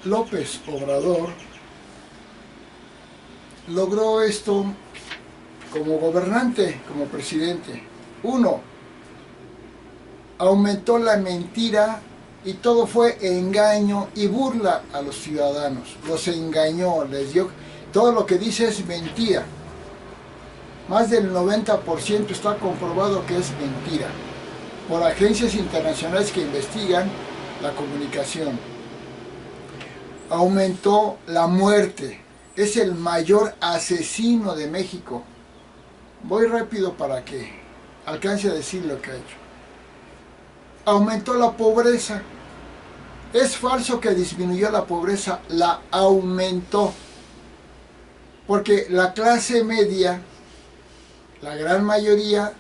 López Obrador logró esto como gobernante, como presidente. Uno, aumentó la mentira y todo fue engaño y burla a los ciudadanos. Los engañó, les dio, todo lo que dice es mentira. Más del 90% está comprobado que es mentira por agencias internacionales que investigan la comunicación. Aumentó la muerte. Es el mayor asesino de México. Voy rápido para que alcance a decir lo que ha hecho. Aumentó la pobreza. Es falso que disminuyó la pobreza, la aumentó. Porque la clase media, la gran mayoría,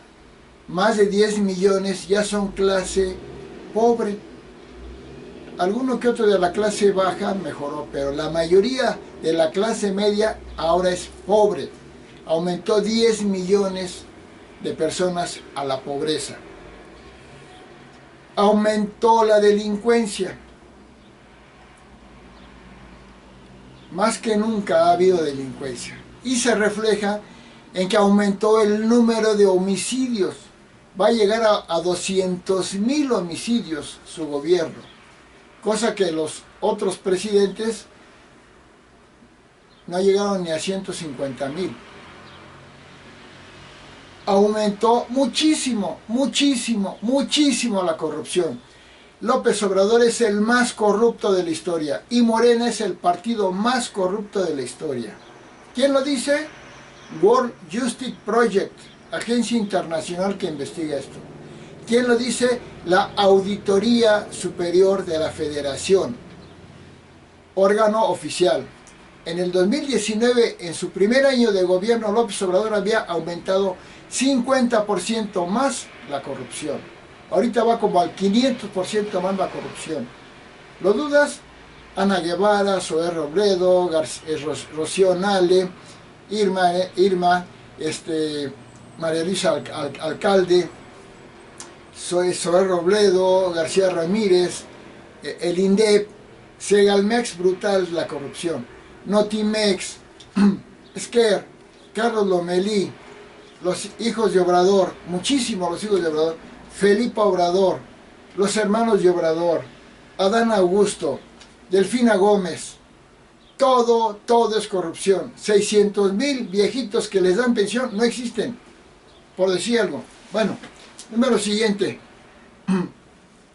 más de 10 millones, ya son clase pobre. Alguno que otro de la clase baja mejoró, pero la mayoría de la clase media ahora es pobre. Aumentó 10 millones de personas a la pobreza. Aumentó la delincuencia. Más que nunca ha habido delincuencia. Y se refleja en que aumentó el número de homicidios. Va a llegar a 200,000 homicidios su gobierno. Cosa que los otros presidentes no llegaron ni a 150,000. Aumentó muchísimo, muchísimo, muchísimo la corrupción. López Obrador es el más corrupto de la historia y Morena es el partido más corrupto de la historia. ¿Quién lo dice? World Justice Project, agencia internacional que investiga esto. ¿Quién lo dice? La Auditoría Superior de la Federación, órgano oficial. En el 2019, en su primer año de gobierno, López Obrador había aumentado 50% más la corrupción. Ahorita va como al 500% más la corrupción. ¿Lo dudas? Ana Guevara, Zoé Robledo, Rocío Nale, Irma, María Luisa Alcalde, Zoé Robledo, García Ramírez, el INDEP, Segalmex, brutal la corrupción, Notimex, Esquer, Carlos Lomelí, los hijos de Obrador, muchísimos los hijos de Obrador, Felipe Obrador, los hermanos de Obrador, Adán Augusto, Delfina Gómez, todo es corrupción. 600,000 viejitos que les dan pensión no existen, por decir algo. Bueno, número siguiente.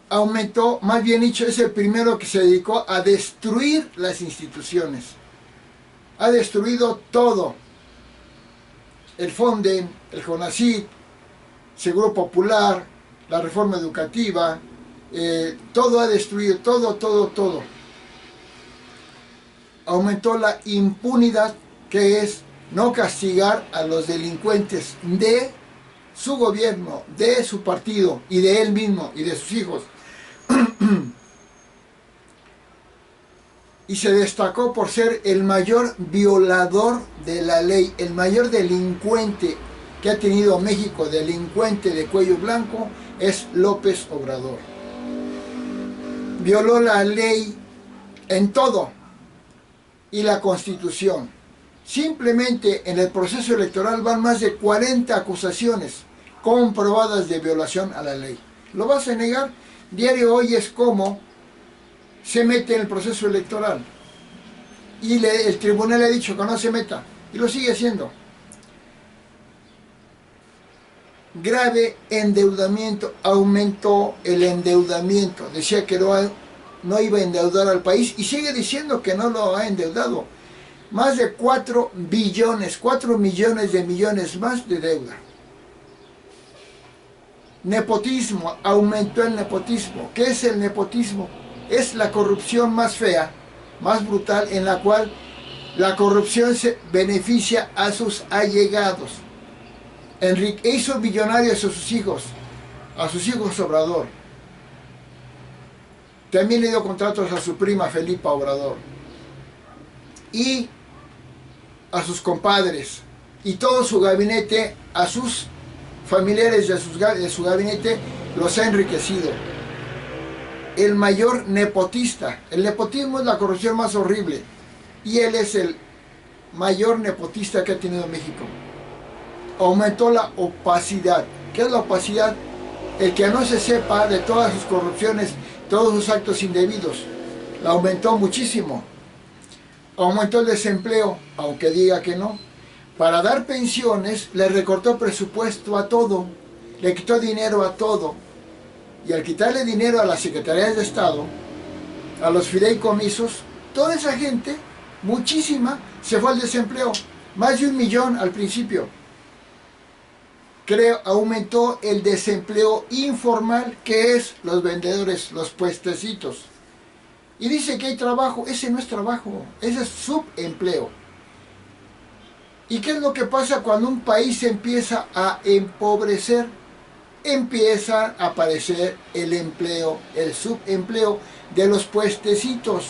Aumentó, más bien dicho, es el primero que se dedicó a destruir las instituciones. Ha destruido todo. El Fonden, el CONACYT, Seguro Popular, la reforma educativa, todo ha destruido, todo. Aumentó la impunidad, que es no castigar a los delincuentes de su gobierno, de su partido y de él mismo y de sus hijos. Y se destacó por ser el mayor violador de la ley, el mayor delincuente que ha tenido México, delincuente de cuello blanco, es López Obrador. Violó la ley en todo y la Constitución. Simplemente en el proceso electoral van más de 40 acusaciones comprobadas de violación a la ley. ¿Lo vas a negar? Diario Hoy es como se mete en el proceso electoral y el tribunal le ha dicho que no se meta y lo sigue haciendo. Grave endeudamiento, aumentó el endeudamiento, decía que no iba a endeudar al país y sigue diciendo que no lo ha endeudado. Más de 4 billones, 4 millones de millones más de deuda. Nepotismo, aumentó el nepotismo. ¿Qué es el nepotismo? Es la corrupción más fea, más brutal, en la cual la corrupción se beneficia a sus allegados. Hizo millonarios a sus hijos Obrador. También le dio contratos a su prima Felipa Obrador y a sus compadres y todo su gabinete, a sus familiares de su gabinete los ha enriquecido. el mayor nepotista. El nepotismo es la corrupción más horrible. Y él es el mayor nepotista que ha tenido México. Aumentó la opacidad. ¿Qué es la opacidad? El que no se sepa de todas sus corrupciones, todos sus actos indebidos. La aumentó muchísimo. Aumentó el desempleo, aunque diga que no. Para dar pensiones, le recortó presupuesto a todo. Le quitó dinero a todo. Y al quitarle dinero a las secretarías de Estado, a los fideicomisos, toda esa gente, muchísima, se fue al desempleo. Más de 1 millón al principio. Aumentó el desempleo informal, que es los vendedores, los puestecitos. Y dice que hay trabajo. Ese no es trabajo, ese es subempleo. ¿Y qué es lo que pasa cuando un país empieza a empobrecer? Empieza a aparecer el empleo, el subempleo de los puestecitos.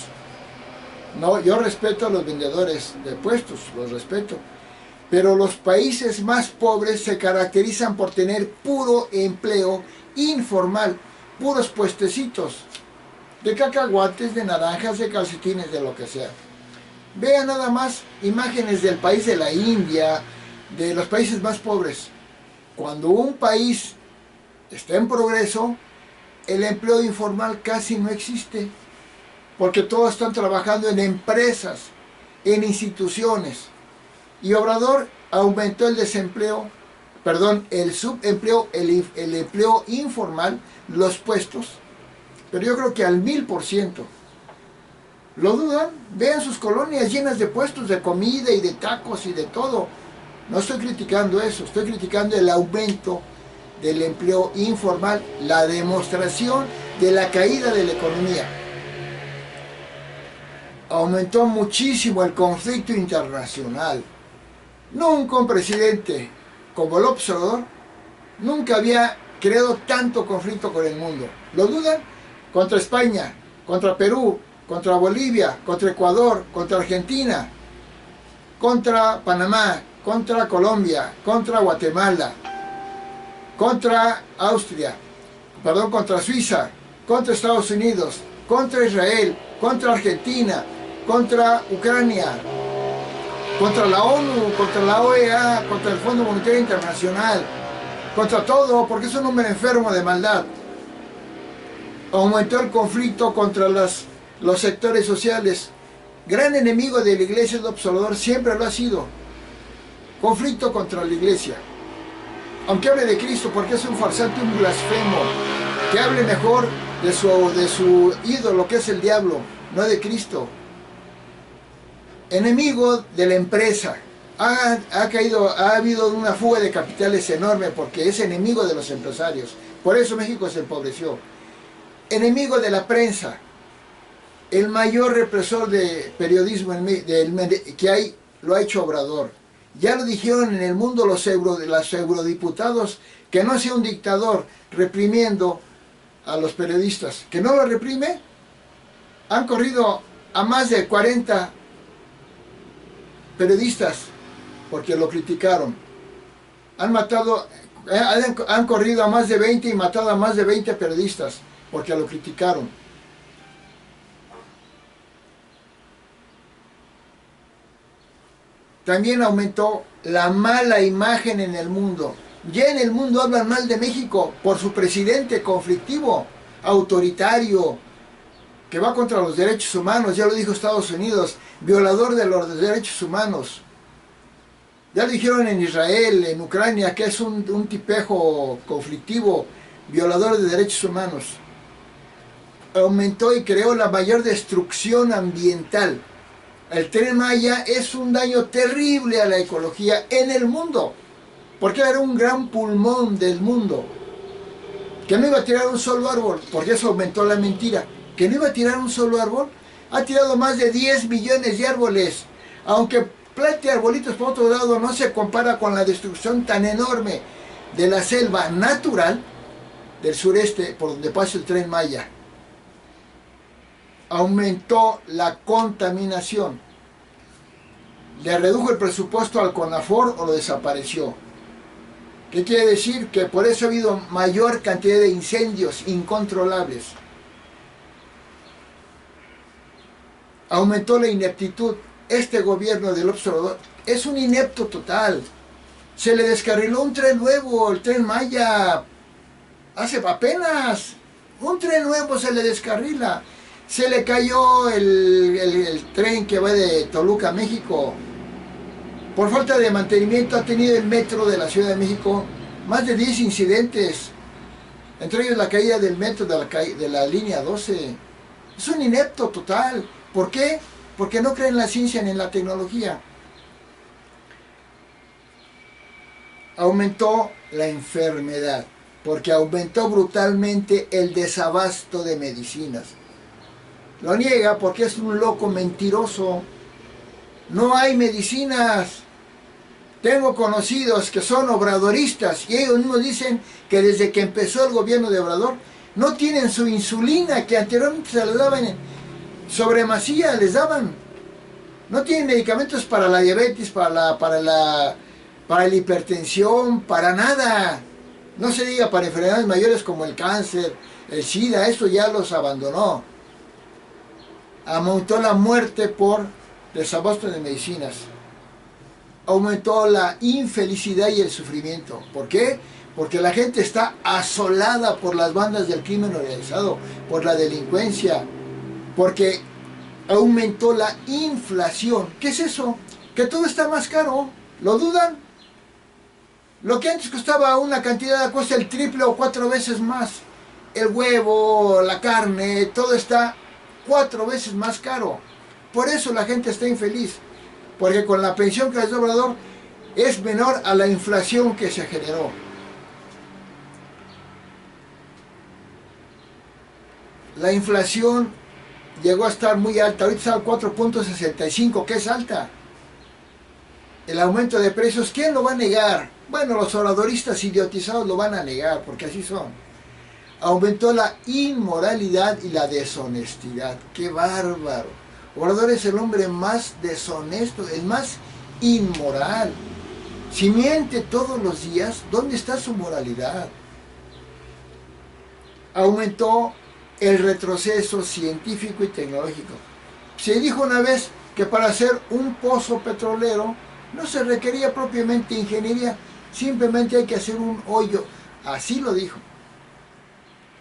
No, yo respeto a los vendedores de puestos, los respeto. Pero los países más pobres se caracterizan por tener puro empleo informal, puros puestecitos, de cacahuates, de naranjas, de calcetines, de lo que sea. Vean nada más imágenes del país de la India, de los países más pobres. Cuando un país está en progreso, el empleo informal casi no existe, porque todos están trabajando en empresas, en instituciones. Y Obrador aumentó el desempleo, perdón, el subempleo, el empleo informal, los puestos, pero yo creo que al 1000%. ¿Lo dudan? Vean sus colonias llenas de puestos de comida y de tacos y de todo. No estoy criticando eso, estoy criticando el aumento del empleo informal, la demostración de la caída de la economía. Aumentó muchísimo el conflicto internacional. Nunca un presidente como López Obrador nunca había creado tanto conflicto con el mundo. ¿Lo dudan? Contra España, contra Perú, contra Bolivia, contra Ecuador, contra Argentina, contra Panamá, contra Colombia, contra Guatemala, contra Austria, perdón, contra Suiza, contra Estados Unidos, contra Israel, contra Argentina, contra Ucrania, contra la ONU, contra la OEA, contra el Fondo Monetario Internacional, contra todo, porque es un hombre enfermo de maldad. Aumentó el conflicto contra los sectores sociales. Gran enemigo de la iglesia López Obrador, siempre lo ha sido. Conflicto contra la iglesia. Aunque hable de Cristo, porque es un farsante, un blasfemo. Que hable mejor de su ídolo, que es el diablo, no de Cristo. Enemigo de la empresa. Ha habido una fuga de capitales enorme porque es enemigo de los empresarios. Por eso México se empobreció. Enemigo de la prensa. El mayor represor de periodismo que hay lo ha hecho Obrador. Ya lo dijeron en el mundo los eurodiputados, que no sea un dictador reprimiendo a los periodistas. Que no lo reprime. Han corrido a más de 40 periodistas porque lo criticaron. Han corrido a más de 20 y matado a más de 20 periodistas porque lo criticaron. También aumentó la mala imagen en el mundo. Ya en el mundo hablan mal de México por su presidente conflictivo, autoritario, que va contra los derechos humanos. Ya lo dijo Estados Unidos, violador de los derechos humanos. Ya lo dijeron en Israel, en Ucrania, que es un tipejo conflictivo, violador de derechos humanos. Aumentó y creó la mayor destrucción ambiental. El Tren Maya es un daño terrible a la ecología en el mundo, porque era un gran pulmón del mundo. Que no iba a tirar un solo árbol, porque eso aumentó la mentira. Que no iba a tirar un solo árbol, ha tirado más de 10 millones de árboles. Aunque plante arbolitos por otro lado, no se compara con la destrucción tan enorme de la selva natural del sureste por donde pasa el Tren Maya. Aumentó la contaminación. Le redujo el presupuesto al CONAFOR o lo desapareció. ¿Qué quiere decir? Que por eso ha habido mayor cantidad de incendios incontrolables. Aumentó la ineptitud. Este gobierno del observador es un inepto total. Se le descarriló un tren nuevo, el Tren Maya, hace apenas. Un tren nuevo se le descarrila. Se le cayó el tren que va de Toluca a México. Por falta de mantenimiento ha tenido el metro de la Ciudad de México más de 10 incidentes. Entre ellos la caída del metro de la línea 12. Es un inepto total. ¿Por qué? Porque no creen en la ciencia ni en la tecnología. Aumentó la enfermedad, porque aumentó brutalmente el desabasto de medicinas. Lo niega porque es un loco mentiroso. No hay medicinas. Tengo conocidos que son obradoristas y ellos mismos dicen que desde que empezó el gobierno de Obrador no tienen su insulina, que anteriormente se les daban sobre masía, les daban. No tienen medicamentos para la diabetes, para la hipertensión, para nada. No se diga para enfermedades mayores como el cáncer, el SIDA, eso ya los abandonó. Aumentó la muerte por desabasto de medicinas. Aumentó la infelicidad y el sufrimiento. ¿Por qué? Porque la gente está asolada por las bandas del crimen organizado, por la delincuencia, porque aumentó la inflación. ¿Qué es eso? Que todo está más caro. ¿Lo dudan? Lo que antes costaba una cantidad cuesta el triple o 4 veces más. El huevo, la carne, todo está 4 veces más caro. Por eso la gente está infeliz. Porque con la pensión que les da Obrador es menor a la inflación que se generó. La inflación llegó a estar muy alta, ahorita está al 4.65, que es alta. El aumento de precios, ¿quién lo va a negar? Bueno, los obradoristas idiotizados lo van a negar, porque así son. Aumentó la inmoralidad y la deshonestidad. ¡Qué bárbaro! Obrador es el hombre más deshonesto, el más inmoral. Si miente todos los días, ¿dónde está su moralidad? Aumentó el retroceso científico y tecnológico. Se dijo una vez que para hacer un pozo petrolero no se requería propiamente ingeniería, simplemente hay que hacer un hoyo. Así lo dijo.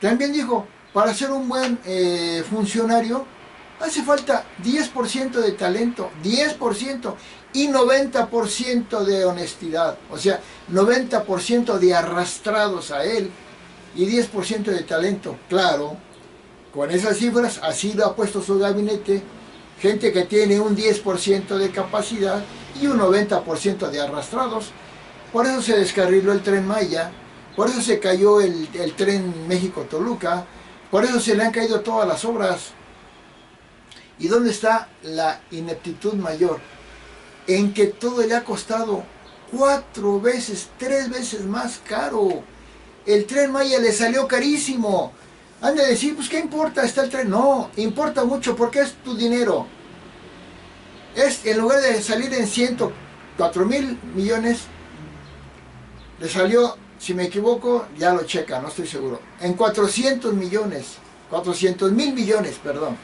También dijo, para ser un buen funcionario hace falta 10% de talento, 10% y 90% de honestidad. O sea, 90% de arrastrados a él y 10% de talento. Claro, con esas cifras, así lo ha puesto su gabinete, gente que tiene un 10% de capacidad y un 90% de arrastrados. Por eso se descarriló el Tren Maya, por eso se cayó el Tren México-Toluca, por eso se le han caído todas las obras. ¿Y dónde está la ineptitud mayor? En que todo le ha costado 4 veces, 3 veces más caro. El Tren Maya le salió carísimo. Han de decir, pues ¿qué importa? Está el tren. No, importa mucho porque es tu dinero. En lugar de salir en 104,000 millones, le salió, si me equivoco, ya lo checa, no estoy seguro, en 400 millones, 400,000 millones, perdón.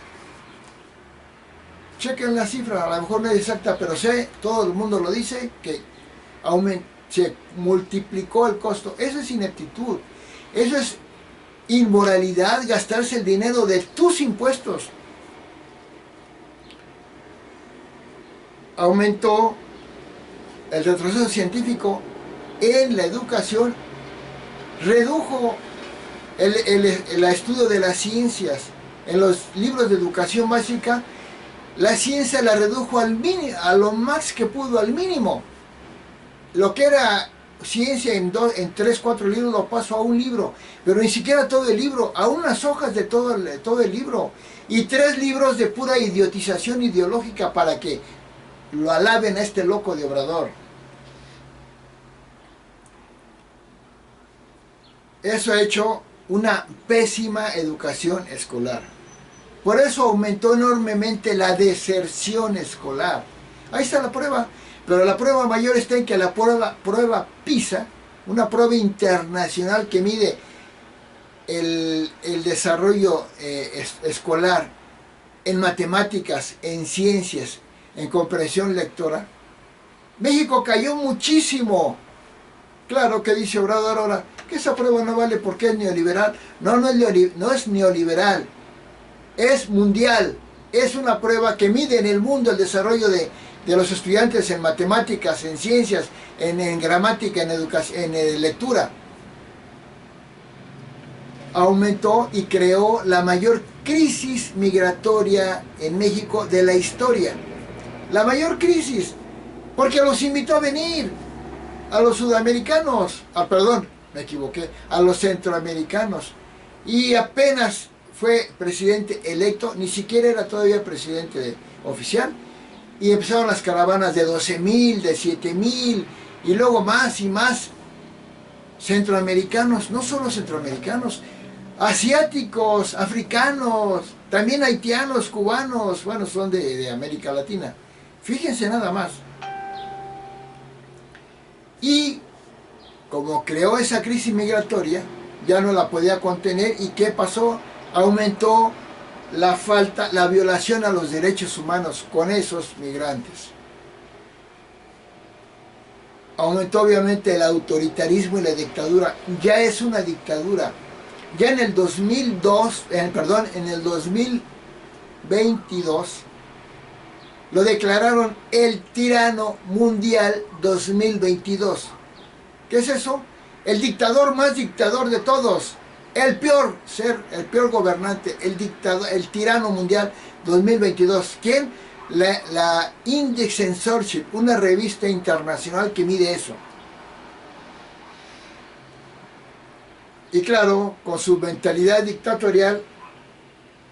Chequen la cifra, a lo mejor no es exacta, pero sé, todo el mundo lo dice, que se multiplicó el costo. Eso es ineptitud, eso es inmoralidad, gastarse el dinero de tus impuestos. Aumentó el retroceso científico en la educación, redujo el estudio de las ciencias. En los libros de educación básica, la ciencia la redujo al mínimo, a lo más que pudo, al mínimo. Lo que era ciencia en 3, 4 libros lo pasó a un libro, pero ni siquiera todo el libro, a unas hojas de todo el libro, y 3 libros de pura idiotización ideológica para que lo alaben a este loco de Obrador. Eso ha hecho una pésima educación escolar. Por eso aumentó enormemente la deserción escolar. Ahí está la prueba. Pero la prueba mayor está en que la prueba PISA, una prueba internacional que mide el desarrollo escolar en matemáticas, en ciencias, en comprensión lectora, México cayó muchísimo. Claro que dice Obrador ahora que esa prueba no vale porque es neoliberal. No, no es neoliberal, es mundial. Es una prueba que mide en el mundo el desarrollo de los estudiantes en matemáticas, en ciencias, en gramática, en educación, en lectura. Aumentó y creó la mayor crisis migratoria en México de la historia. La mayor crisis, porque los invitó a venir, a los sudamericanos, perdón, me equivoqué, a los centroamericanos. Y apenas fue presidente electo, ni siquiera era todavía presidente oficial, y empezaron las caravanas de 12,000, de 7,000, y luego más y más centroamericanos, no solo centroamericanos, asiáticos, africanos, también haitianos, cubanos, bueno, son de América Latina. Fíjense nada más. Y como creó esa crisis migratoria, ya no la podía contener. ¿Y qué pasó? Aumentó la falta, la violación a los derechos humanos con esos migrantes. Aumentó obviamente el autoritarismo y la dictadura. Ya es una dictadura. Ya en el 2002, en el 2022, lo declararon el tirano mundial 2022. ¿Qué es eso? El dictador más dictador de todos. El peor gobernante, el tirano mundial 2022. ¿Quién? La Index Censorship, una revista internacional que mide eso. Y claro, con su mentalidad dictatorial,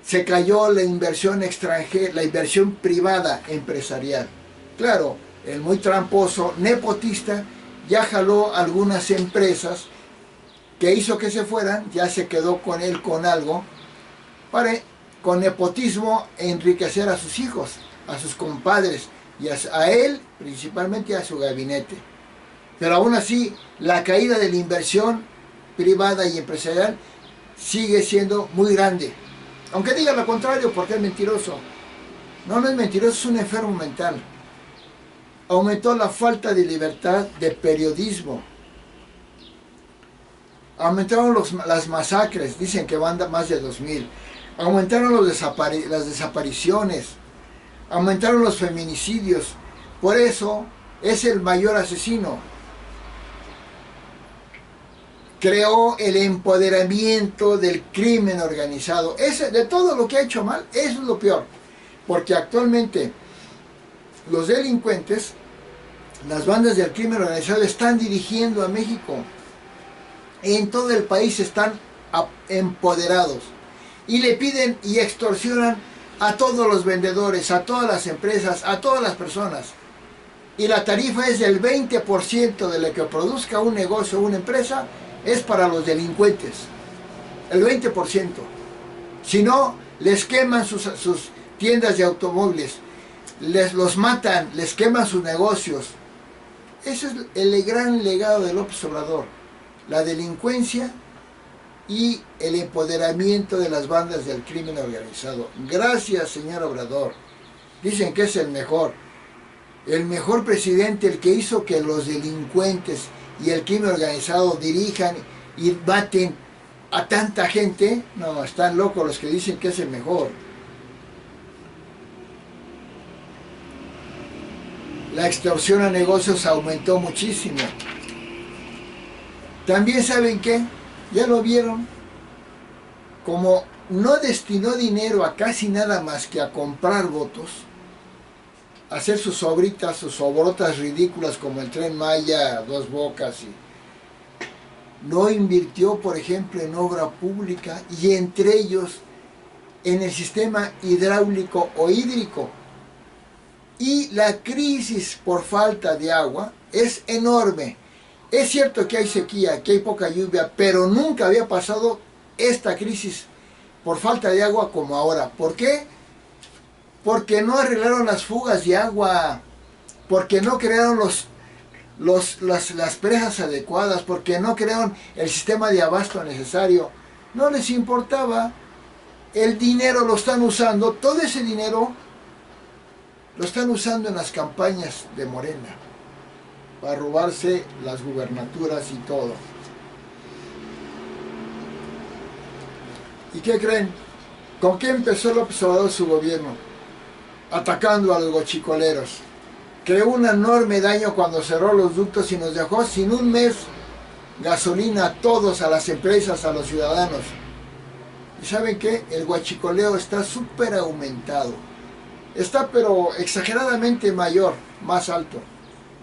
se cayó la inversión extranjera, la inversión privada empresarial. Claro, el muy tramposo, nepotista, ya jaló algunas empresas que hizo que se fueran, ya se quedó con él con algo, para con nepotismo enriquecer a sus hijos, a sus compadres, y a él, principalmente a su gabinete. Pero aún así, la caída de la inversión privada y empresarial sigue siendo muy grande. Aunque diga lo contrario, porque es mentiroso. No, no es mentiroso, es un enfermo mental. Aumentó la falta de libertad de periodismo. Aumentaron las masacres, dicen que van más de 2,000. Aumentaron las desapariciones. Aumentaron los feminicidios. Por eso es el mayor asesino. Creó el empoderamiento del crimen organizado. De todo lo que ha hecho mal, eso es lo peor. Porque actualmente los delincuentes, las bandas del crimen organizado están dirigiendo a México. En todo el país están empoderados. Y le piden y extorsionan a todos los vendedores, a todas las empresas, a todas las personas. Y la tarifa es del 20% de lo que produzca un negocio o una empresa, es para los delincuentes. El 20%. Si no, les queman sus tiendas de automóviles, los matan, les queman sus negocios. Ese es el gran legado de López Obrador. La delincuencia y el empoderamiento de las bandas del crimen organizado. Gracias, señor Obrador. Dicen que es el mejor presidente, el que hizo que los delincuentes y el crimen organizado dirijan y baten a tanta gente. No, están locos los que dicen que es el mejor. La extorsión a negocios aumentó muchísimo. También, ¿saben qué? Ya lo vieron. Como no destinó dinero a casi nada más que a comprar votos, a hacer sus obritas, sus obrotas ridículas como el Tren Maya, Dos Bocas, y no invirtió, por ejemplo, en obra pública, y entre ellos en el sistema hidráulico o hídrico. Y la crisis por falta de agua es enorme. Es cierto que hay sequía, que hay poca lluvia, pero nunca había pasado esta crisis por falta de agua como ahora. ¿Por qué? Porque no arreglaron las fugas de agua, porque no crearon las presas adecuadas, porque no crearon el sistema de abasto necesario. No les importaba. El dinero lo están usando, todo ese dinero lo están usando en las campañas de Morena, para robarse las gubernaturas y todo. ¿Y qué creen? ¿Con qué empezó López Obrador su gobierno? Atacando a los guachicoleros. Creó un enorme daño cuando cerró los ductos y nos dejó sin un mes gasolina a todos, a las empresas, a los ciudadanos. ¿Y saben qué? El guachicoleo está súper aumentado. Está pero exageradamente mayor, más alto.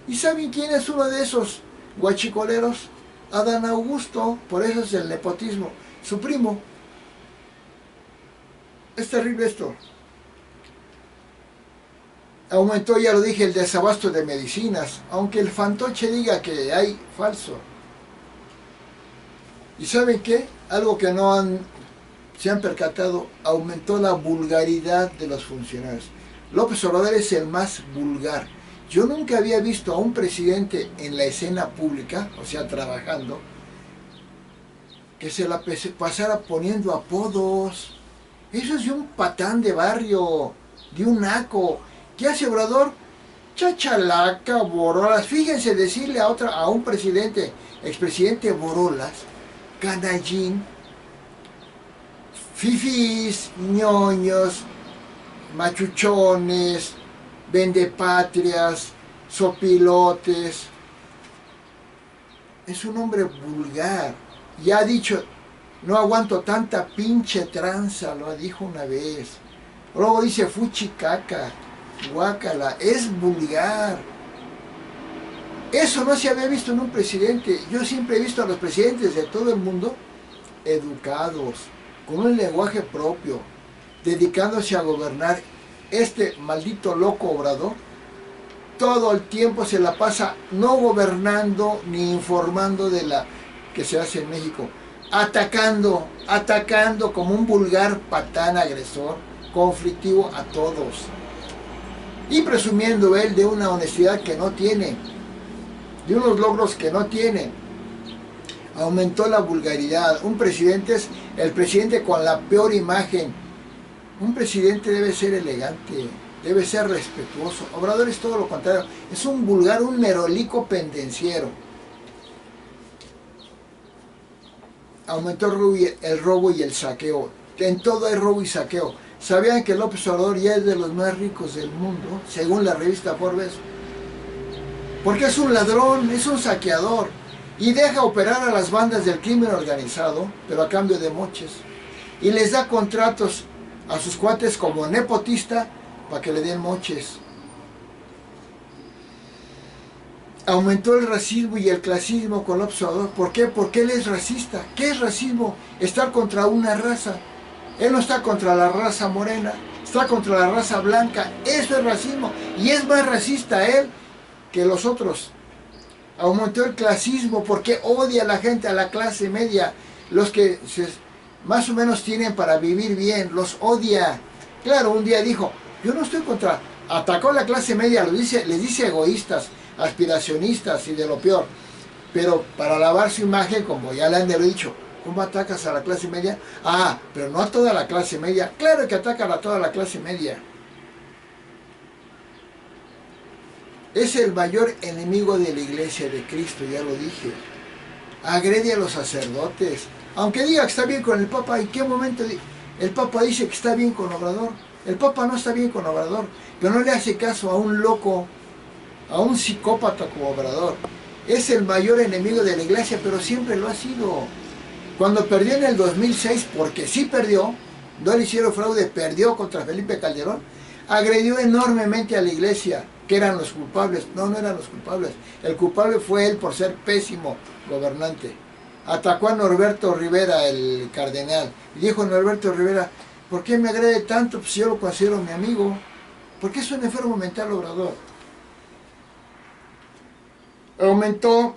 ¿Y saben quién es uno de esos guachicoleros? Adán Augusto, por eso es el nepotismo, su primo. Es terrible esto. Aumentó, ya lo dije, el desabasto de medicinas, aunque el fantoche diga que hay falso. ¿Y saben qué? Algo que se han percatado, aumentó la vulgaridad de los funcionarios. López Obrador es el más vulgar. Yo nunca había visto a un presidente en la escena pública, o sea, trabajando, que se la pasara poniendo apodos. Eso es de un patán de barrio, de un naco. ¿Qué hace Obrador? Chachalaca, borolas. Fíjense decirle a un presidente, expresidente borolas, canallín, fifís, ñoños, machuchones, vendepatrias, sopilotes. Es un hombre vulgar. Ya ha dicho, no aguanto tanta pinche tranza, lo dijo una vez. Luego dice fuchicaca, guácala, es vulgar. Eso no se había visto en un presidente. Yo siempre he visto a los presidentes de todo el mundo educados, con un lenguaje propio, dedicándose a gobernar. Este maldito loco Obrador todo el tiempo se la pasa no gobernando ni informando de la que se hace en México, atacando como un vulgar patán agresor, conflictivo a todos, y presumiendo él de una honestidad que no tiene, de unos logros que no tiene. Aumentó la vulgaridad. Un presidente es el presidente con la peor imagen. Un presidente debe ser elegante, debe ser respetuoso. Obrador es todo lo contrario, es un vulgar, un merolico pendenciero. Aumentó el robo y el saqueo. En todo hay robo y saqueo. ¿Sabían que López Obrador ya es de los más ricos del mundo, según la revista Forbes? Porque es un ladrón, es un saqueador. Y deja operar a las bandas del crimen organizado, pero a cambio de moches. Y les da contratos a sus cuates como nepotista para que le den moches. Aumentó el racismo y el clasismo con López Obrador. ¿Por qué? Porque él es racista. ¿Qué es racismo? Estar contra una raza. Él no está contra la raza morena, está contra la raza blanca. Eso es racismo. Y es más racista él que los otros. Aumentó el clasismo porque odia a la gente, a la clase media, los que más o menos tienen para vivir bien, los odia. Claro, un día dijo, yo no estoy contra, atacó a la clase media, les dice egoístas, aspiracionistas y de lo peor, pero para lavar su imagen, como ya le han de haber dicho, ¿cómo atacas a la clase media? Ah, pero no a toda la clase media. Claro que atacan a toda la clase media. Es el mayor enemigo de la iglesia de Cristo, ya lo dije. Agrede a los sacerdotes. Aunque diga que está bien con el Papa, ¿en qué momento el Papa dice que está bien con Obrador? El Papa no está bien con Obrador, pero no le hace caso a un loco, a un psicópata como Obrador. Es el mayor enemigo de la iglesia, pero siempre lo ha sido. Cuando perdió en el 2006, porque sí perdió, no le hicieron fraude, perdió contra Felipe Calderón, agredió enormemente a la iglesia, que eran los culpables. No, no eran los culpables. El culpable fue él por ser pésimo gobernante. Atacó a Norberto Rivera, el cardenal. Y dijo Norberto Rivera, ¿por qué me agrede tanto? Pues yo lo considero mi amigo. Porque es un enfermo mental Obrador. Aumentó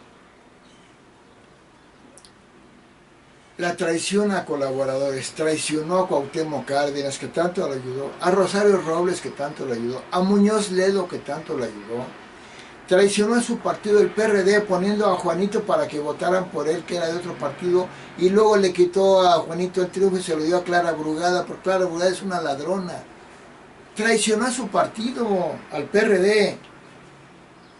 la traición a colaboradores. Traicionó a Cuauhtémoc Cárdenas, que tanto lo ayudó, a Rosario Robles, que tanto lo ayudó, a Muñoz Ledo, que tanto lo ayudó. traicionó a su partido, el PRD, poniendo a Juanito para que votaran por él, que era de otro partido, y luego le quitó a Juanito el triunfo y se lo dio a Clara Brugada, porque Clara Brugada es una ladrona. Traicionó a su partido, al PRD,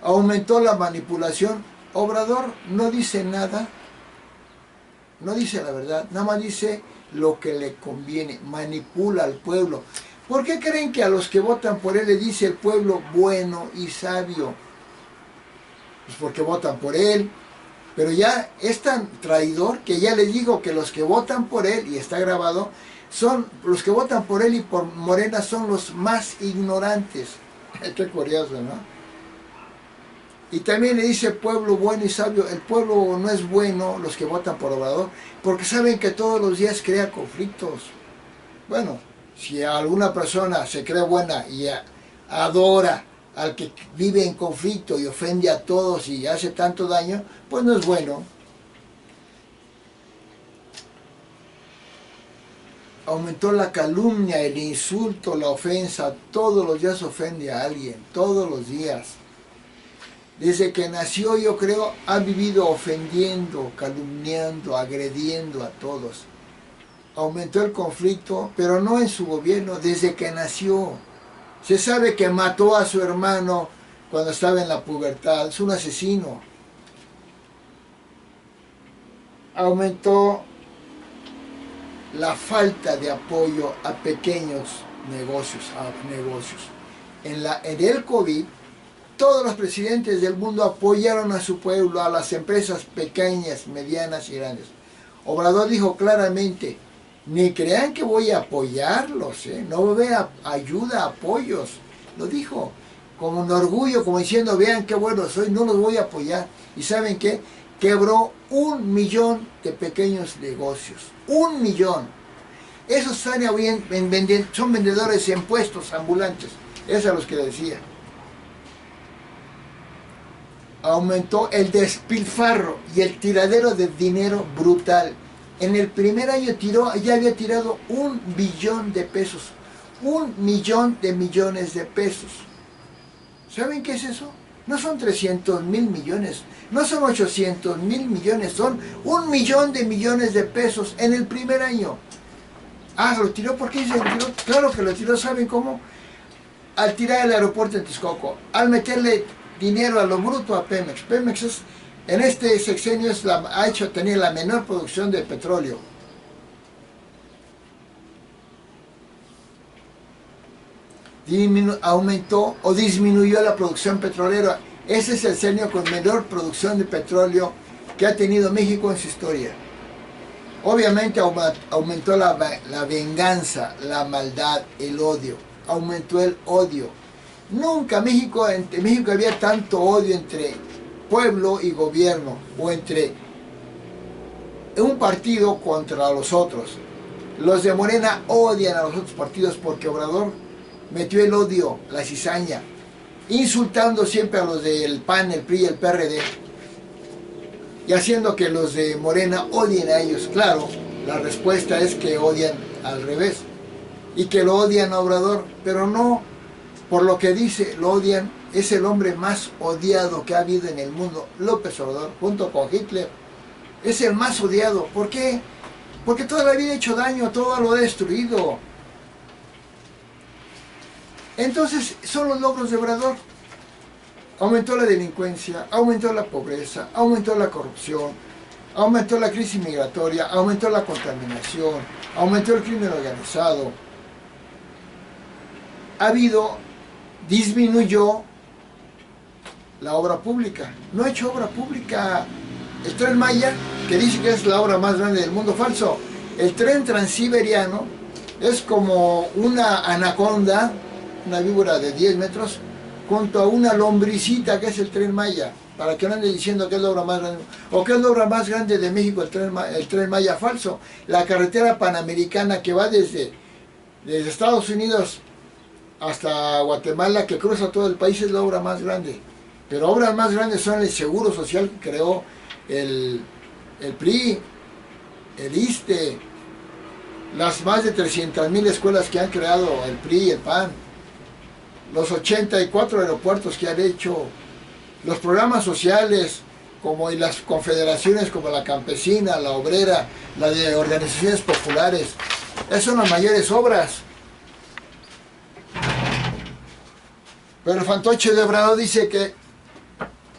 aumentó la manipulación. Obrador no dice nada, no dice la verdad, nada más dice lo que le conviene, manipula al pueblo. ¿Por qué creen que a los que votan por él le dice el pueblo bueno y sabio? Pues porque votan por él, pero ya es tan traidor que ya les digo que los que votan por él, y está grabado, son los que votan por él y por Morena son los más ignorantes. Qué curioso, ¿no? Y también le dice pueblo bueno y sabio. El pueblo no es bueno, los que votan por Obrador, porque saben que todos los días crea conflictos. Bueno, si alguna persona se cree buena y adora al que vive en conflicto y ofende a todos y hace tanto daño, pues no es bueno. Aumentó la calumnia, el insulto, la ofensa. Todos los días ofende a alguien, todos los días. Desde que nació, yo creo, ha vivido ofendiendo, calumniando, agrediendo a todos. Aumentó el conflicto, pero no en su gobierno, desde que nació. Se sabe que mató a su hermano cuando estaba en la pubertad, es un asesino. Aumentó la falta de apoyo a pequeños negocios, En el COVID, todos los presidentes del mundo apoyaron a su pueblo, a las empresas pequeñas, medianas y grandes. Obrador dijo claramente, ni crean que voy a apoyarlos, no voy a ayuda, apoyos. Lo dijo, como un orgullo, como diciendo, vean qué bueno soy, no los voy a apoyar. ¿Y saben qué? Quebró 1 millón de pequeños negocios. 1 millón. Esos son vendedores en puestos ambulantes. Esos a los que decía. Aumentó el despilfarro y el tiradero de dinero brutal. En el primer año ya había tirado 1 billón de pesos. 1 millón de millones de pesos. ¿Saben qué es eso? No son 300 mil millones, no son 800 mil millones, son 1 millón de millones de pesos en el primer año. Ah, ¿lo tiró? ¿Por qué se lo tiró? Claro que lo tiró, ¿saben cómo? Al tirar el aeropuerto en Texcoco, al meterle dinero a lo bruto a Pemex. Pemex en este sexenio ha hecho tener la menor producción de petróleo. Aumentó o disminuyó la producción petrolera. Ese es el sexenio con menor producción de petróleo que ha tenido México en su historia. Obviamente aumentó la venganza, la maldad, el odio. Aumentó el odio. Nunca en México había tanto odio entre pueblo y gobierno, o entre un partido contra los otros. Los de Morena odian a los otros partidos porque Obrador metió el odio, la cizaña, insultando siempre a los del PAN, el PRI y el PRD, y haciendo que los de Morena odien a ellos. Claro, la respuesta es que odian al revés, y que lo odian a Obrador, pero no por lo que dice, lo odian. Es el hombre más odiado que ha habido en el mundo, López Obrador, junto con Hitler. Es el más odiado. ¿Por qué? Porque toda la vida ha hecho daño, todo lo ha destruido. Entonces, son los logros de Obrador. Aumentó la delincuencia, aumentó la pobreza, aumentó la corrupción, aumentó la crisis migratoria, aumentó la contaminación, aumentó el crimen organizado. Disminuyó la obra pública. No ha hecho obra pública. El Tren Maya, que dice que es la obra más grande del mundo, falso. El tren transiberiano es como una anaconda, una víbora de 10 metros, junto a una lombricita que es el Tren Maya, para que no ande diciendo que es la obra más grande, o que es la obra más grande de México, el Tren Maya, falso. La carretera panamericana que va desde Estados Unidos hasta Guatemala, que cruza todo el país, es la obra más grande. Pero obras más grandes son el Seguro Social que creó el PRI, el ISSSTE, las más de 300,000 escuelas que han creado el PRI y el PAN, los 84 aeropuertos que han hecho Los programas sociales, como y las confederaciones como la campesina, la obrera, la de organizaciones populares, esas son las mayores obras. Pero el fantoche de Obrador dice que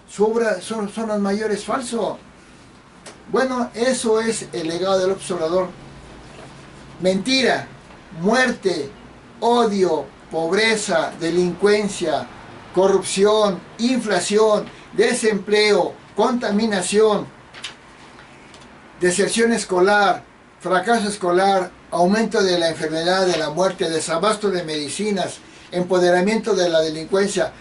su obra son las mayores. Falso. Bueno, eso es el legado del observador. Mentira, muerte, odio, pobreza, delincuencia, corrupción, inflación, desempleo, contaminación, deserción escolar, fracaso escolar, aumento de la enfermedad, de la muerte, desabasto de medicinas, empoderamiento de la delincuencia.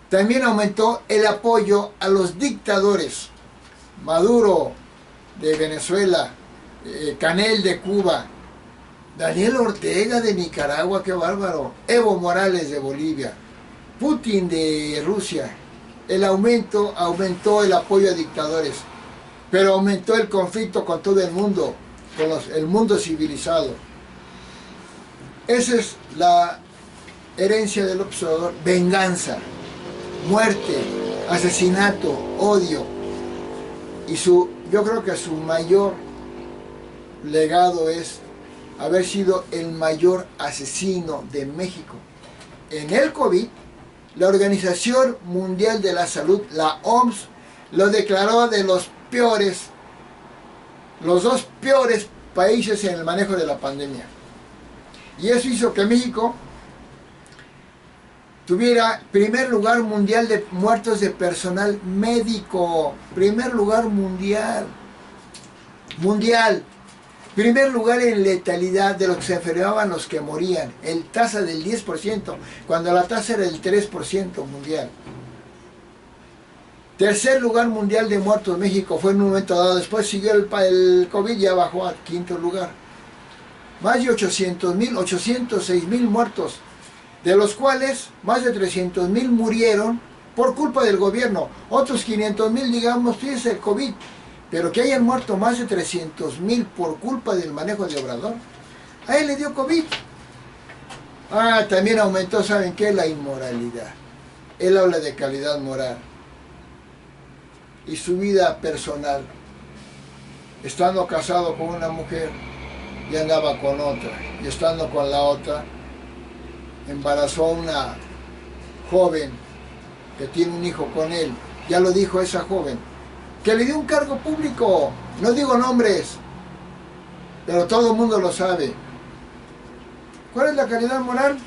También aumentó el apoyo a los dictadores. Maduro de Venezuela, Canel de Cuba, Daniel Ortega de Nicaragua, qué bárbaro, Evo Morales de Bolivia, Putin de Rusia. Aumentó el apoyo a dictadores, pero aumentó el conflicto con todo el mundo, con el mundo civilizado. Esa es la herencia del observador: venganza, muerte, asesinato, odio. Y yo creo que su mayor legado es haber sido el mayor asesino de México. En el COVID, la Organización Mundial de la Salud, la OMS, lo declaró de los dos peores países en el manejo de la pandemia. Y eso hizo que México tuviera primer lugar mundial de muertos de personal médico. Primer lugar mundial. Primer lugar en letalidad de los que se enfermaban, los que morían. El tasa del 10%, cuando la tasa era del 3% mundial. Tercer lugar mundial de muertos México fue en un momento dado. Después siguió el COVID, ya bajó a quinto lugar. Más de 806,000 muertos, de los cuales más de 300,000 murieron por culpa del gobierno. Otros 500,000, digamos, fíjense, el COVID. Pero que hayan muerto más de 300,000 por culpa del manejo de Obrador. A él le dio COVID. También aumentó, ¿saben qué? La inmoralidad. Él habla de calidad moral. Y su vida personal. Estando casado con una mujer, y andaba con otra. Y estando con la otra, embarazó a una joven que tiene un hijo con él. Ya lo dijo esa joven, que le dio un cargo público. No digo nombres, pero todo el mundo lo sabe. ¿Cuál es la calidad moral?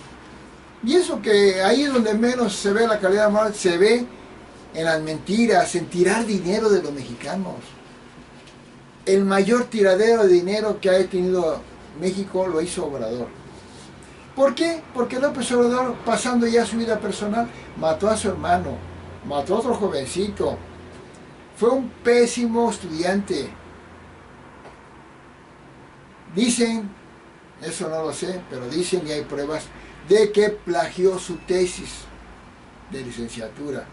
Y eso que ahí es donde menos se ve la calidad moral, se ve en las mentiras, en tirar dinero de los mexicanos. El mayor tiradero de dinero que ha tenido México lo hizo Obrador. ¿Por qué? Porque López Obrador, pasando ya su vida personal, mató a su hermano, mató a otro jovencito. Fue un pésimo estudiante. Dicen, eso no lo sé, pero dicen y hay pruebas de que plagió su tesis de licenciatura.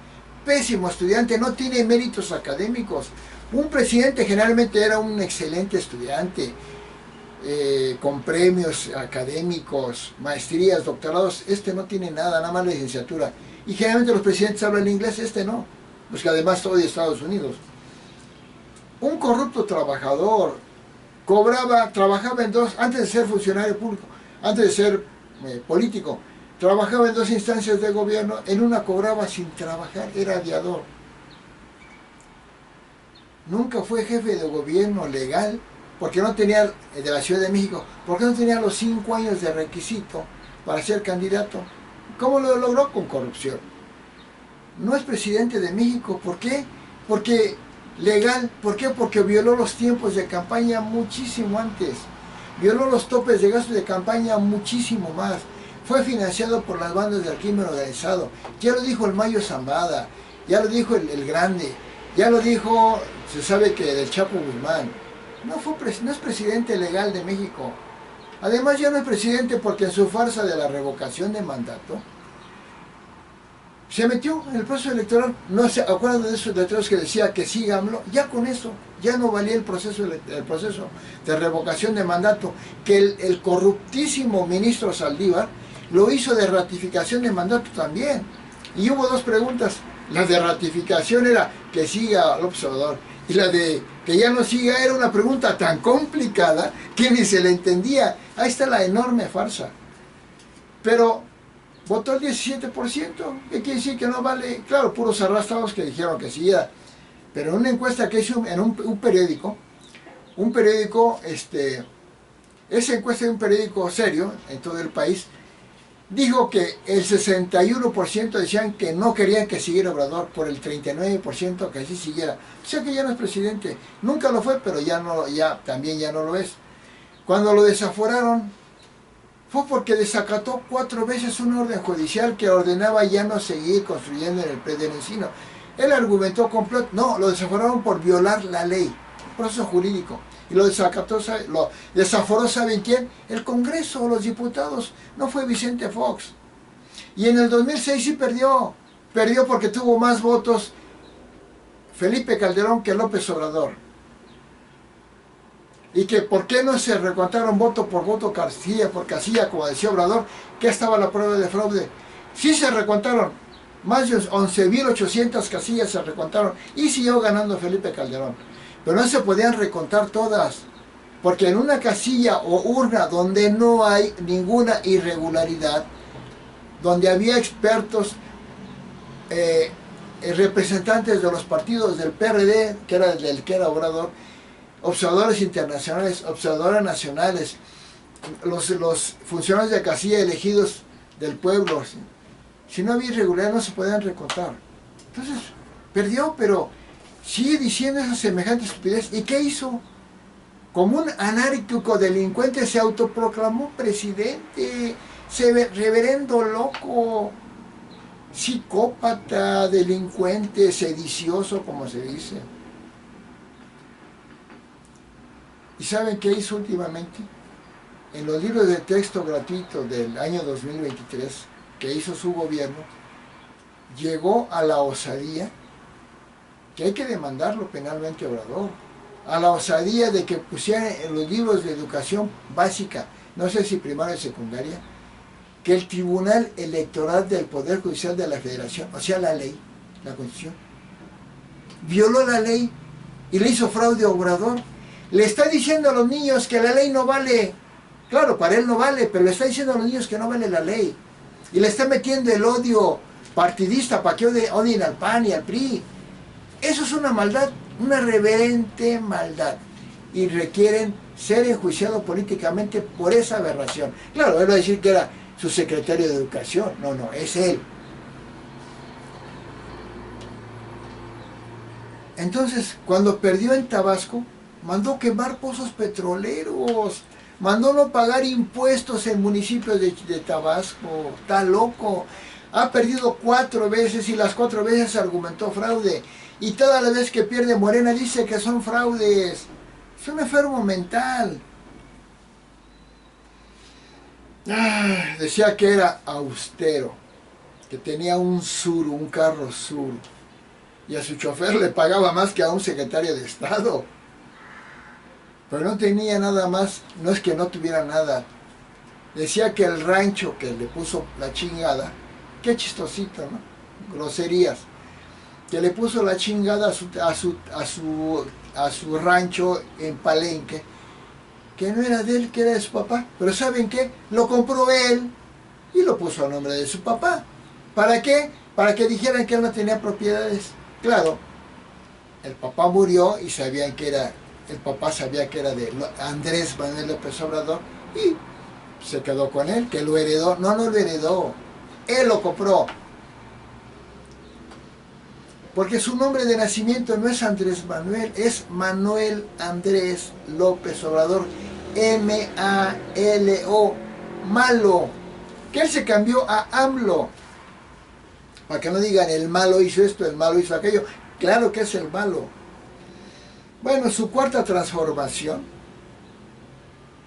Pésimo estudiante, no tiene méritos académicos. Un presidente generalmente era un excelente estudiante, con premios académicos, maestrías, doctorados. Este no tiene nada más la licenciatura. Y generalmente los presidentes hablan inglés, este no. Pues que además todo de Estados Unidos. Un corrupto trabajador, trabajaba en dos, antes de ser funcionario público, antes de ser político, trabajaba en dos instancias de gobierno, en una cobraba sin trabajar, era aviador. Nunca fue jefe de gobierno legal, porque no tenía, de la Ciudad de México, porque no tenía los 5 años de requisito para ser candidato. ¿Cómo lo logró? Con corrupción. No es presidente de México. ¿Por qué? Porque legal. ¿Por qué? Porque violó los tiempos de campaña muchísimo antes. Violó los topes de gasto de campaña muchísimo más. Fue financiado por las bandas del crimen organizado. Ya lo dijo el Mayo Zambada, ya lo dijo el Grande, ya lo dijo, se sabe que del Chapo Guzmán. No es presidente legal de México. Además ya no es presidente porque en su farsa de la revocación de mandato se metió en el proceso electoral. No se acuerdan de esos letreros que decía que sí AMLO. Ya con eso ya no valía el proceso de revocación de mandato, que el corruptísimo ministro Saldívar lo hizo de ratificación de mandato también. Y hubo dos preguntas: La de ratificación era que siga López Obrador. Y la de que ya no siga era una pregunta tan complicada que ni se le entendía. Ahí está la enorme farsa. Pero votó el 17%, que quiere decir que no vale. Claro, puros arrastrados que dijeron que sí. Pero en una encuesta que hizo en un periódico, esa encuesta de un periódico serio en todo el país, dijo que el 61% decían que no querían que siguiera Obrador, por el 39% que sí siguiera. O sea que ya no es presidente. Nunca lo fue, pero también ya no lo es. Cuando lo desaforaron, fue porque desacató 4 veces una orden judicial que ordenaba ya no seguir construyendo en el predio del Encino. Él argumentó complot. No, lo desaforaron por violar la ley, proceso jurídico. Y lo desaforó, ¿saben quién? El Congreso, los diputados. No fue Vicente Fox. Y en el 2006 sí perdió. Perdió porque tuvo más votos Felipe Calderón que López Obrador. Y que por qué no se recontaron voto por voto, casilla por casilla, como decía Obrador, que estaba la prueba de fraude. Sí se recontaron. Más de 11.800 casillas se recontaron. Y siguió ganando Felipe Calderón. Pero no se podían recontar todas, porque en una casilla o urna donde no hay ninguna irregularidad, donde había expertos, representantes de los partidos del PRD, que era Obrador, observadores internacionales, observadores nacionales, los funcionarios de casilla elegidos del pueblo, si no había irregularidad no se podían recontar. Entonces, perdió, pero sigue diciendo esa semejante estupidez. ¿Y qué hizo? Como un anárquico delincuente se autoproclamó presidente. Reverendo loco, psicópata, delincuente, sedicioso, como se dice. ¿Y saben qué hizo últimamente? En los libros de texto gratuito del año 2023 que hizo su gobierno, llegó a la osadía, que hay que demandarlo penalmente a Obrador, a la osadía de que pusieran en los libros de educación básica, no sé si primaria o secundaria, que el Tribunal Electoral del Poder Judicial de la Federación, o sea la ley, la Constitución, violó la ley y le hizo fraude a Obrador. Le está diciendo a los niños que la ley no vale. Claro, para él no vale, pero le está diciendo a los niños que no vale la ley. Y le está metiendo el odio partidista para que odien al PAN y al PRI. Eso es una maldad, una reverente maldad. Y requieren ser enjuiciados políticamente por esa aberración. Claro, él va a decir que era su secretario de Educación. No, es él. Entonces, cuando perdió en Tabasco, mandó quemar pozos petroleros, mandó no pagar impuestos en municipios de Tabasco. Está loco. Ha perdido 4 veces y las 4 veces argumentó fraude. Y toda la vez que pierde Morena dice que son fraudes. Es un enfermo mental. Decía que era austero, que tenía un Suru, un carro Suru. Y a su chofer le pagaba más que a un secretario de Estado. Pero no tenía nada más, no es que no tuviera nada. Decía que el rancho que le puso la chingada, qué chistosito, ¿no? Groserías. Que le puso la chingada a su rancho en Palenque, que no era de él, que era de su papá. Pero ¿saben qué? Lo compró él y lo puso a nombre de su papá. ¿Para qué? Para que dijeran que él no tenía propiedades. Claro, el papá murió y sabían que era, el papá sabía que era de Andrés Manuel López Obrador y se quedó con él, que lo heredó. No lo heredó, él lo compró. Porque su nombre de nacimiento no es Andrés Manuel, es Manuel Andrés López Obrador, M-A-L-O, malo, que él se cambió a AMLO, para que no digan el malo hizo esto, el malo hizo aquello. Claro que es el malo. Bueno, su cuarta transformación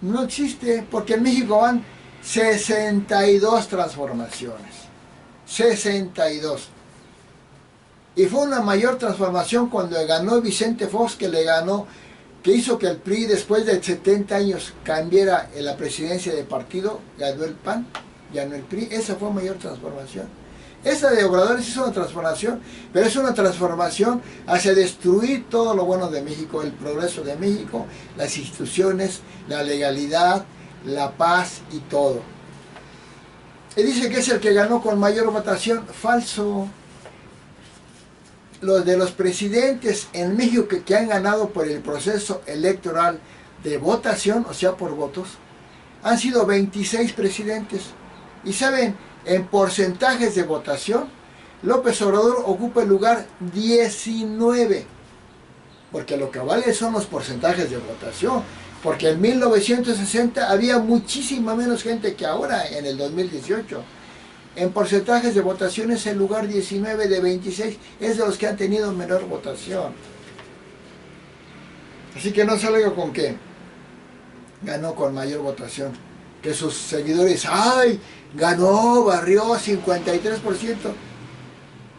no existe, porque en México van 62 transformaciones, 62. Y fue una mayor transformación cuando ganó Vicente Fox, que hizo que el PRI después de 70 años cambiara la presidencia de partido, ganó el PAN, ganó el PRI. Esa fue mayor transformación. Esa de Obrador es una transformación, pero es una transformación hacia destruir todo lo bueno de México, el progreso de México, las instituciones, la legalidad, la paz y todo. Y dice que es el que ganó con mayor votación. Falso. Los de los presidentes en México que han ganado por el proceso electoral de votación, o sea, por votos, han sido 26 presidentes. Y saben, en porcentajes de votación, López Obrador ocupa el lugar 19. Porque lo que vale son los porcentajes de votación. Porque en 1960 había muchísima menos gente que ahora en el 2018. En porcentajes de votación es el lugar 19 de 26, es de los que han tenido menor votación. Así que no salga con que ganó con mayor votación. Que sus seguidores, ¡ay! Ganó, barrió 53%.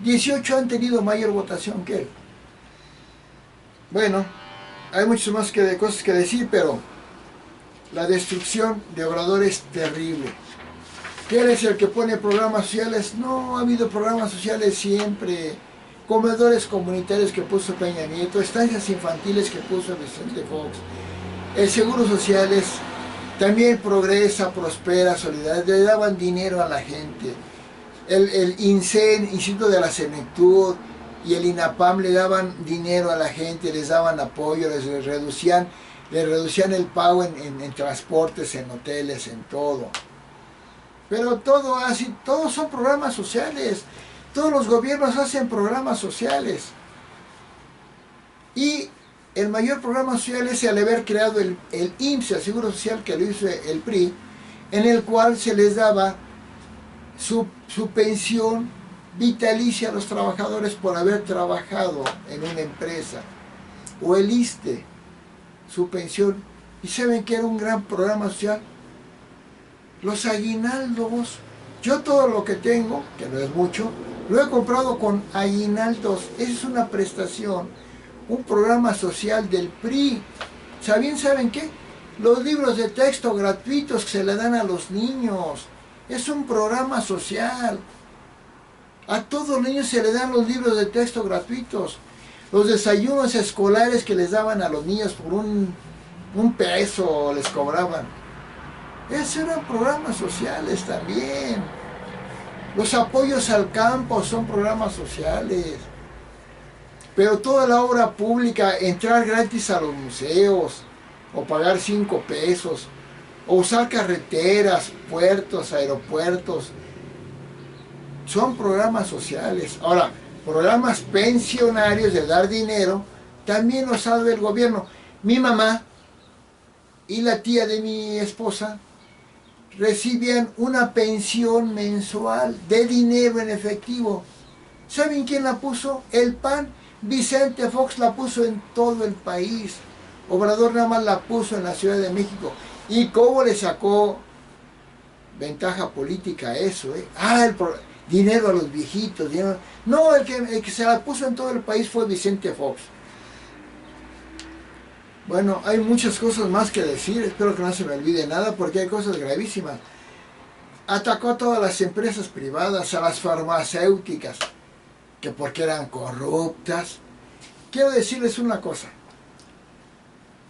18 han tenido mayor votación que él. Bueno, hay muchas más cosas que decir, pero la destrucción de Obrador es terrible. ¿Que él es el que pone programas sociales? No, ha habido programas sociales siempre. Comedores comunitarios que puso Peña Nieto, estancias infantiles que puso Vicente Fox. El seguro social es, también progresa, prospera, solidaridad, le daban dinero a la gente. El INSEN, Instituto de la Senectud, y el INAPAM le daban dinero a la gente, les daban apoyo, les reducían el pago en transportes, en hoteles, en todo. Pero todo así, todos son programas sociales. Todos los gobiernos hacen programas sociales. Y el mayor programa social es el haber creado el IMSS, el Seguro Social, que lo hizo el PRI, en el cual se les daba su pensión vitalicia a los trabajadores por haber trabajado en una empresa. O el ISSSTE, su pensión. ¿Y saben que era un gran programa social? Los aguinaldos. Yo todo lo que tengo, que no es mucho, lo he comprado con aguinaldos. Esa es una prestación, un programa social del PRI. ¿Saben qué? Los libros de texto gratuitos que se le dan a los niños. Es un programa social. A todos los niños se le dan los libros de texto gratuitos. Los desayunos escolares que les daban a los niños por un peso les cobraban. Esos eran programas sociales también. Los apoyos al campo son programas sociales. Pero toda la obra pública, entrar gratis a los museos, o pagar 5 pesos, o usar carreteras, puertos, aeropuertos, son programas sociales. Ahora, programas pensionarios de dar dinero, también los sabe el gobierno. Mi mamá y la tía de mi esposa recibían una pensión mensual de dinero en efectivo. ¿Saben quién la puso? El PAN. Vicente Fox la puso en todo el país. Obrador nada más la puso en la Ciudad de México. ¿Y cómo le sacó ventaja política a eso? Dinero a los viejitos. Dinero. No, el que se la puso en todo el país fue Vicente Fox. Bueno, hay muchas cosas más que decir, espero que no se me olvide nada porque hay cosas gravísimas. Atacó a todas las empresas privadas, a las farmacéuticas, que porque eran corruptas. Quiero decirles una cosa,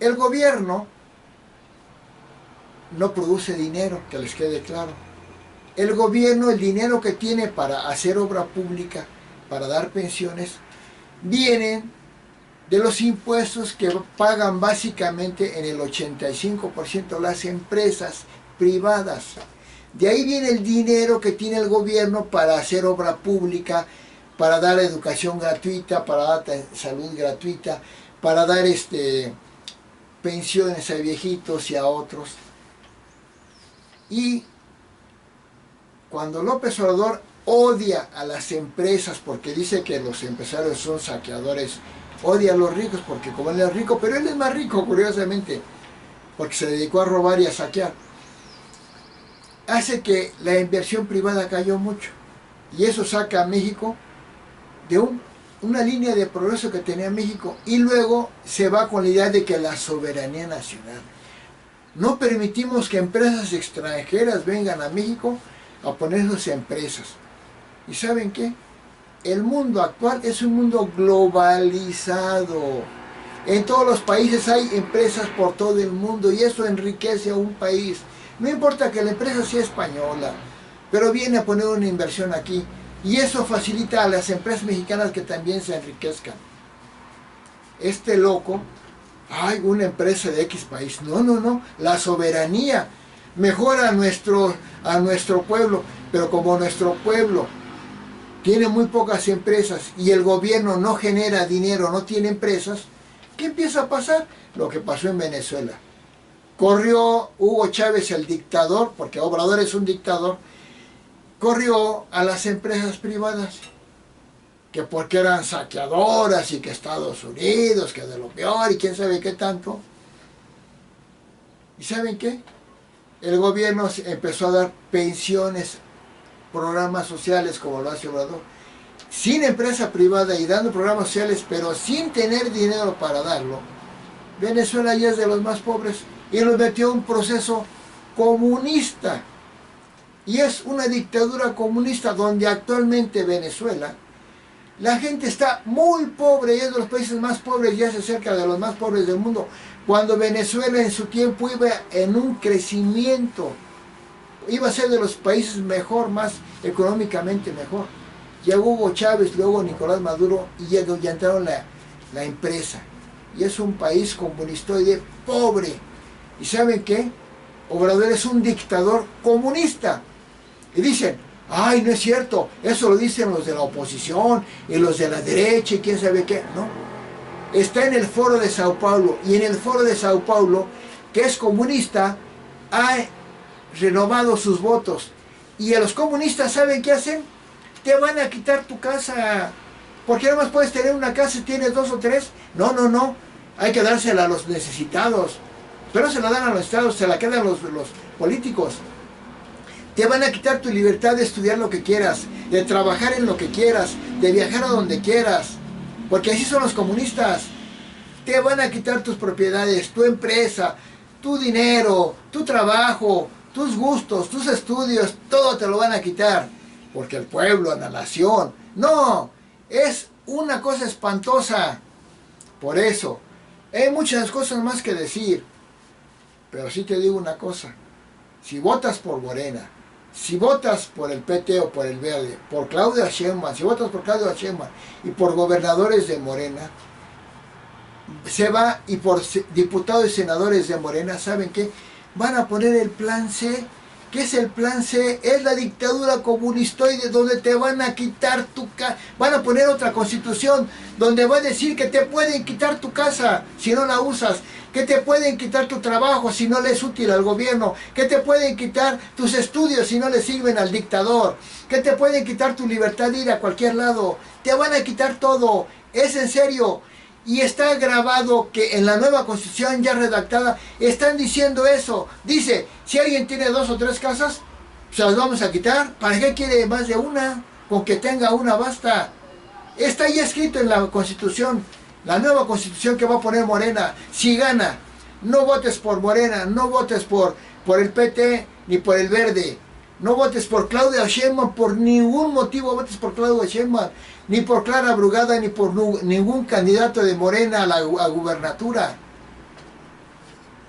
el gobierno no produce dinero, que les quede claro. El gobierno, el dinero que tiene para hacer obra pública, para dar pensiones, vienen de los impuestos que pagan básicamente en el 85% las empresas privadas. De ahí viene el dinero que tiene el gobierno para hacer obra pública, para dar educación gratuita, para dar salud gratuita, para dar pensiones a viejitos y a otros. Y cuando López Obrador odia a las empresas porque dice que los empresarios son saqueadores, odia a los ricos porque como él es rico, pero él es más rico curiosamente, porque se dedicó a robar y a saquear, hace que la inversión privada cayó mucho. Y eso saca a México de una línea de progreso que tenía México y luego se va con la idea de que la soberanía nacional. No permitimos que empresas extranjeras vengan a México a poner sus empresas. ¿Y saben qué? El mundo actual es un mundo globalizado. En todos los países hay empresas por todo el mundo y eso enriquece a un país. No importa que la empresa sea española, pero viene a poner una inversión aquí. Y eso facilita a las empresas mexicanas que también se enriquezcan. Este loco, hay una empresa de X país. No, no, no. La soberanía mejora a nuestro pueblo. Pero como nuestro pueblo tiene muy pocas empresas y el gobierno no genera dinero, no tiene empresas, ¿qué empieza a pasar? Lo que pasó en Venezuela. Corrió Hugo Chávez, el dictador, porque Obrador es un dictador, corrió a las empresas privadas, que porque eran saqueadoras y que Estados Unidos, que de lo peor y quién sabe qué tanto. ¿Y saben qué? El gobierno empezó a dar pensiones, programas sociales como lo hace Obrador, sin empresa privada y dando programas sociales, pero sin tener dinero para darlo. Venezuela ya es de los más pobres y los metió en un proceso comunista. Y es una dictadura comunista donde actualmente Venezuela, la gente está muy pobre y es de los países más pobres, ya se acerca de los más pobres del mundo, cuando Venezuela en su tiempo iba en un crecimiento, iba a ser de los países mejor, más económicamente mejor. Llegó Hugo Chávez, luego Nicolás Maduro y ya entraron la empresa. Y es un país comunistoide pobre. ¿Y saben qué? Obrador es un dictador comunista. Y dicen, ay, no es cierto, eso lo dicen los de la oposición y los de la derecha y quién sabe qué. No, está en el Foro de Sao Paulo y en el Foro de Sao Paulo, que es comunista, ha renovado sus votos. Y a los comunistas, ¿saben qué hacen? Te van a quitar tu casa, porque nada más puedes tener una casa y tienes 2 o 3. No, no, no, hay que dársela a los necesitados, pero se la dan a los estados, se la quedan los políticos. Te van a quitar tu libertad de estudiar lo que quieras, de trabajar en lo que quieras, de viajar a donde quieras, porque así son los comunistas. Te van a quitar tus propiedades, tu empresa, tu dinero, tu trabajo, tus gustos, tus estudios, todo te lo van a quitar, porque el pueblo, la nación, no, es una cosa espantosa. Por eso, hay muchas cosas más que decir, pero sí te digo una cosa, si votas por Morena, si votas por el PT o por el Verde, por Claudia Sheinbaum, si votas por Claudia Sheinbaum y por gobernadores de Morena, se va, y por diputados y senadores de Morena, ¿saben qué? Van a poner el plan C. ¿Qué es el plan C? Es la dictadura comunistoide donde te van a quitar tu casa. Van a poner otra constitución donde va a decir que te pueden quitar tu casa si no la usas, que te pueden quitar tu trabajo si no le es útil al gobierno, que te pueden quitar tus estudios si no le sirven al dictador, que te pueden quitar tu libertad de ir a cualquier lado. Te van a quitar todo. Es en serio. Y está grabado que en la nueva constitución ya redactada están diciendo eso. Dice, si alguien tiene 2 o 3 casas, se las vamos a quitar. ¿Para qué quiere más de una? Con que tenga una basta. Está ya escrito en la constitución, la nueva constitución que va a poner Morena. Si gana, no votes por Morena, no votes por el PT ni por el Verde. No votes por Claudia Sheinbaum, por ningún motivo votes por Claudia Sheinbaum, ni por Clara Brugada, ni por ningún candidato de Morena a la gubernatura.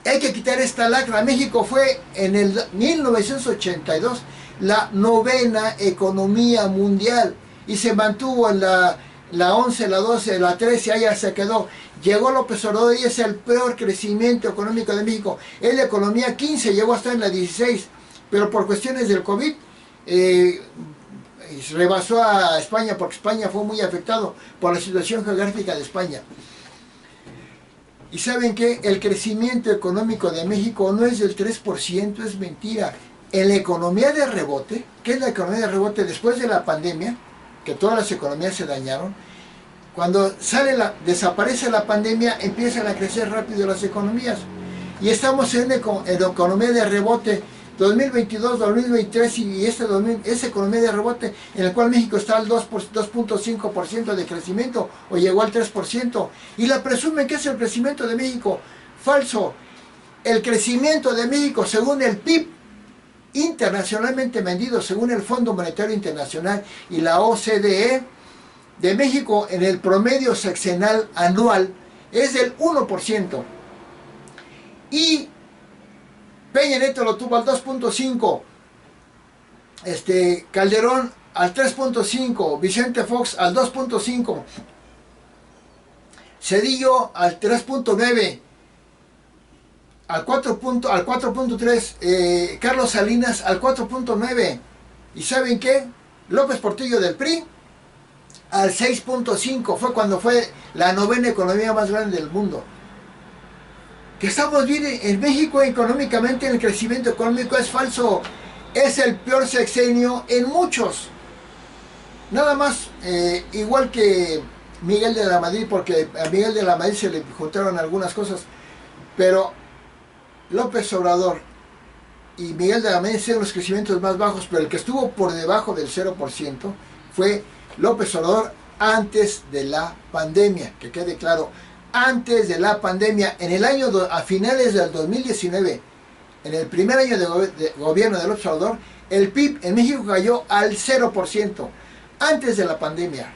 Hay que quitar esta lacra. México fue en el 1982 la 9ª economía mundial y se mantuvo en la 11, la 12, la 13, allá se quedó. Llegó López Obrador y es el peor crecimiento económico de México. Es la economía 15, llegó hasta en la 16. Pero por cuestiones del COVID rebasó a España, porque España fue muy afectado por la situación geográfica de España. Y saben que el crecimiento económico de México no es del 3%, es mentira. En la economía de rebote, ¿qué es la economía de rebote? Después de la pandemia, que todas las economías se dañaron, cuando desaparece la pandemia, empiezan a crecer rápido las economías. Y estamos en economía de rebote 2022, 2023 y esa economía de rebote en la cual México está al 2.5% de crecimiento o llegó al 3%. Y la presumen que es el crecimiento de México. Falso. El crecimiento de México según el PIB internacionalmente vendido según el Fondo Monetario Internacional y la OCDE de México en el promedio sexenal anual es del 1%. Y Peña Nieto lo tuvo al 2.5%, Calderón al 3.5%, Vicente Fox al 2.5%, Zedillo al 3.9%, al 4.3%, Carlos Salinas al 4.9%. ¿Y saben qué? López Portillo del PRI al 6.5%. Fue cuando fue la novena economía más grande del mundo. Que estamos bien en México económicamente, el crecimiento económico es falso. Es el peor sexenio en muchos. Nada más, igual que Miguel de la Madrid, porque a Miguel de la Madrid se le juntaron algunas cosas, pero López Obrador y Miguel de la Madrid hicieron los crecimientos más bajos, pero el que estuvo por debajo del 0% fue López Obrador antes de la pandemia, que quede claro, antes de la pandemia, en el año, a finales del 2019, en el primer año de gobierno de López Obrador, el PIB en México cayó al 0%, antes de la pandemia.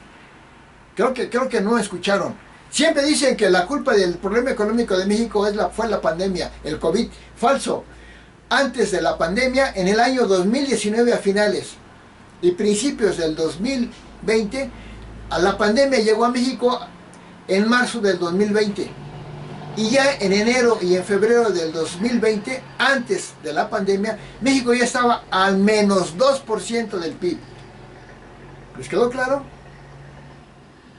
Creo que no escucharon. Siempre dicen que la culpa del problema económico de México fue la pandemia, el COVID. Falso. Antes de la pandemia, en el año 2019 a finales y principios del 2020, a la pandemia llegó a México en marzo del 2020. Y ya en enero y en febrero del 2020, antes de la pandemia, México ya estaba al menos 2% del PIB. ¿Les quedó claro?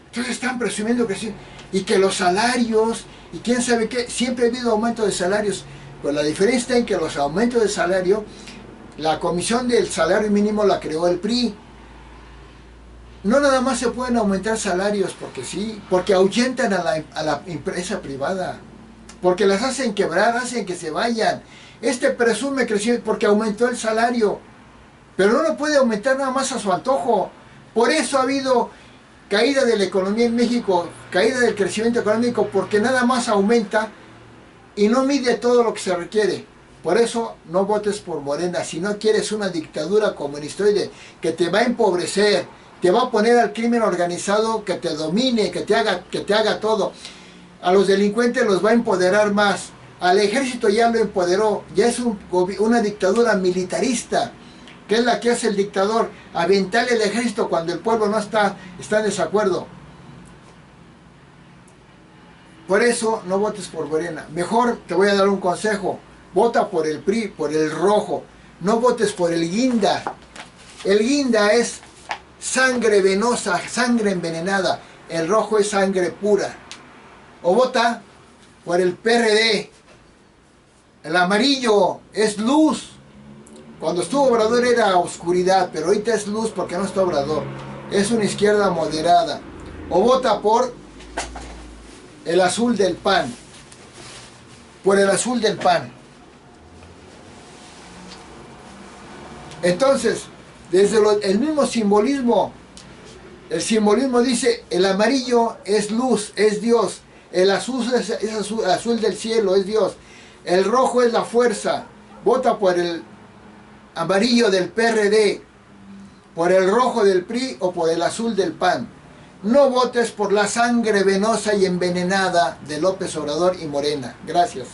Entonces están presumiendo que sí. Y que los salarios, y quién sabe qué, siempre ha habido aumento de salarios. Pues la diferencia está en que los aumentos de salario, la comisión del salario mínimo la creó el PRI. No nada más se pueden aumentar salarios porque sí, porque ahuyentan a la empresa privada, porque las hacen quebrar, hacen que se vayan. Presume crecimiento porque aumentó el salario, pero no lo puede aumentar nada más a su antojo. Por eso ha habido caída de la economía en México, caída del crecimiento económico, porque nada más aumenta y no mide todo lo que se requiere. Por eso no votes por Morena si no quieres una dictadura comunistoide que te va a empobrecer, te va a poner al crimen organizado que te domine, que te haga todo. A los delincuentes los va a empoderar más. Al ejército ya lo empoderó, ya es una dictadura militarista, que es la que hace el dictador, aventarle el ejército cuando el pueblo no está en desacuerdo. Por eso no votes por Morena. Mejor te voy a dar un consejo. Vota por el PRI, por el rojo. No votes por el guinda. El guinda es sangre venosa, sangre envenenada. El rojo es sangre pura. O vota por el PRD. El amarillo es luz. Cuando estuvo Obrador era oscuridad, pero ahorita es luz porque no está Obrador. Es una izquierda moderada. O vota por el azul del PAN. Por el azul del PAN. Entonces, desde el mismo simbolismo, el simbolismo dice, el amarillo es luz, es Dios. El azul es azul del cielo, es Dios. El rojo es la fuerza. Vota por el amarillo del PRD, por el rojo del PRI o por el azul del PAN. No votes por la sangre venosa y envenenada de López Obrador y Morena. Gracias.